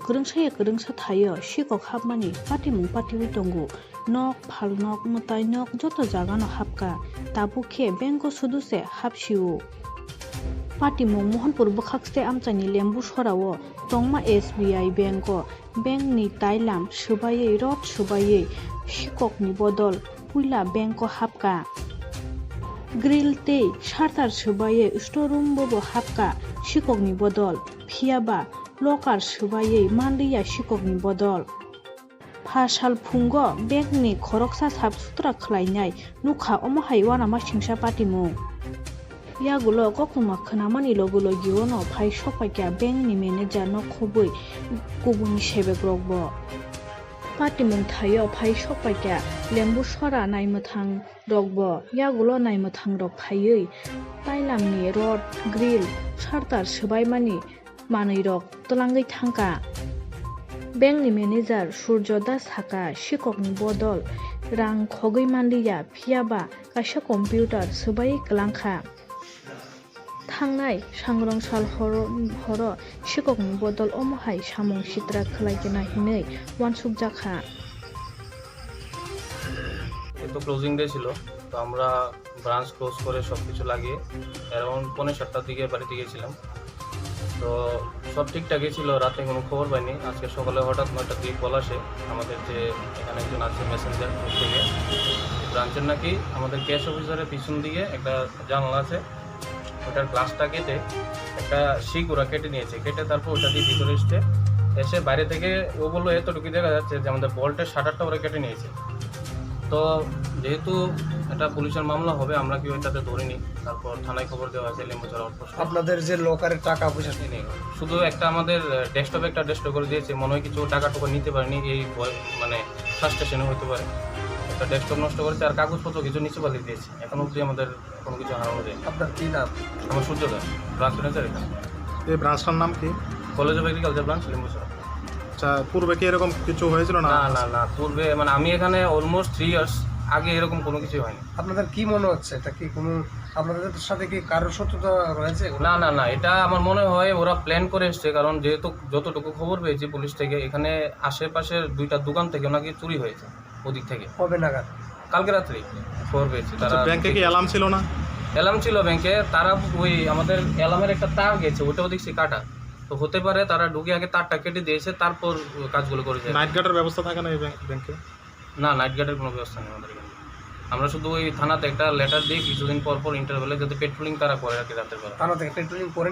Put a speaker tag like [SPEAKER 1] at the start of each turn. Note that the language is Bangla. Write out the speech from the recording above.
[SPEAKER 1] गोरोंसा थायो सिकक हाबमानि पाटिमुं पाटिवि दंगु nok phal nok mutai nok joto jagano hapka tabuke benko suduse hapsiu patimung mohanpur bukhakste amchani lembu sorao tongma SBI benko bank ni tailam subaye rot subaye sikok ni bodol puila benko hapka grill te sartar subaye storeroom bobo hapka sikok ni bodol phiaba locker subaye manliya sikok ni bodol Pasal fungo bank ni khoroksa sab sutra khlainai nukha omohai wana ma singsa patimung yagulo kokuma khnamani logulo giono phai sopakya bank ni manager no khobui kubuni sebek rokbo patimung thayo phai sopakya lembu sora naimuthang rokbo yagulo naimuthang rok phaiui tailam ni rod grill sartar subai mani manui rok tolangai thangka Bank ni manager Surjo Das haka sikok ni bodol rang khogoi manliya phiaba kaisa computer subai klangkha thangnai sangrong sal horo sikok ni bodol omohai samung sitra khlaikena hinei wansuk jakha
[SPEAKER 2] তো ক্লোজিং ডে ছিল তো আমরা ব্রাঞ্চ ক্লোজ করে সবকিছু লাগিয়ে অ্যারাউন্ড 7:30টার দিকে বাড়িতে গিয়েছিলাম তো সব ঠিকঠাকই ছিল রাতে কোনো খবর পাইনি আজকে সকালে হঠাৎ 9টার দিকে কল আসে আমাদের যে এখানে একজন আছে মেসেঞ্জার থেকে ব্রাঞ্চের নাকি আমাদের ক্যাশ অফিসারের পিছন দিকে একটা জানালা আছে ওটার গ্লাসটা কেটে একটা শিক ওরা কেটে নিয়েছে কেটে তারপর ওটা দিয়ে ভিতরে এসে বাইরে থেকে ও বললো এতটুকু দেখা যাচ্ছে যে আমাদের বল্টের শাটারটা ওরা কেটে নিয়েছে তো যেহেতু এটা পুলিশের মামলা হবে আমরা কি ওইটাতে ধরিনি তারপর থানায় খবর দেওয়া হয়েছে লেম্বুচড়া আউটপোস্ট
[SPEAKER 3] আপনাদের যে লকারের টাকা পয়সা
[SPEAKER 2] নেই শুধু একটা আমাদের ডেস্কটপে একটা ডেস্কটপ করে দিয়েছে মনে হয় কিছু টাকা টুকু নিতে পারেনি এই মানে ফ্রাস্ট্রেশনে হতে পারে একটা ডেস্কটপ নষ্ট করেছে আর কাগজপত্র কিছু নিচে পালিয়ে দিয়েছে এখন অবধি আমাদের কোনো কিছু হারানো যায়
[SPEAKER 3] আপনার কি নাম
[SPEAKER 2] আমার সূর্যোদয় ব্রাঞ্চ ম্যানেজার এখানে
[SPEAKER 4] এই ব্রাঞ্চটার নাম কি
[SPEAKER 2] কলেজ অফ এগ্রিকালচার ব্রাঞ্চ লেম্বুচড়া
[SPEAKER 4] আচ্ছা পূর্বে কি এরকম কিছু হয়েছিল না
[SPEAKER 2] না পূর্বে মানে আমি এখানে অলমোস্ট 3 ইয়ার্স আগে এরকম কোনো কিছু হয়নি
[SPEAKER 3] আপনাদের কি মনে হচ্ছে এটা কি কোনো আপনাদের সাথে কি কারোর শত্রুতা রয়েছে
[SPEAKER 2] না এটা আমার মনে হয় ওরা প্ল্যান করে এসছে কারণ যেহেতু যতটুকু খবর পেয়েছি পুলিশ থেকে এখানে আশেপাশের 2টা দোকান থেকে নাকি চুরি হয়েছে ওদিক থেকে
[SPEAKER 3] কবে নাগাদ
[SPEAKER 2] কালকে রাত্রে খবর পেয়েছি তারা
[SPEAKER 4] ব্যাংকে কি অ্যালার্ম ছিল না
[SPEAKER 2] অ্যালার্ম ছিল ব্যাংকে তারা ওই আমাদের অ্যালার্মের একটা তার গেছে ওটাও দেখছি কাটা তো হতে পারে তারা ঢুকে আগে তারটা কেটে দিয়েছে তারপর কাজগুলো করেছে
[SPEAKER 4] নাইট গার্ডের ব্যবস্থা থাকে না এই ব্যাংকে
[SPEAKER 2] না নাইট গার্ডের কোনো ব্যবস্থা নেই আমাদের এখানে আমরা শুধু ওই থানাতে একটা লেটার দিই কিছুদিন পর ইন্টারভেলে যাতে পেট্রোলিং তারা করে আর কি রাতের বেলা
[SPEAKER 3] থানা থেকে পেট্রোলিং করেন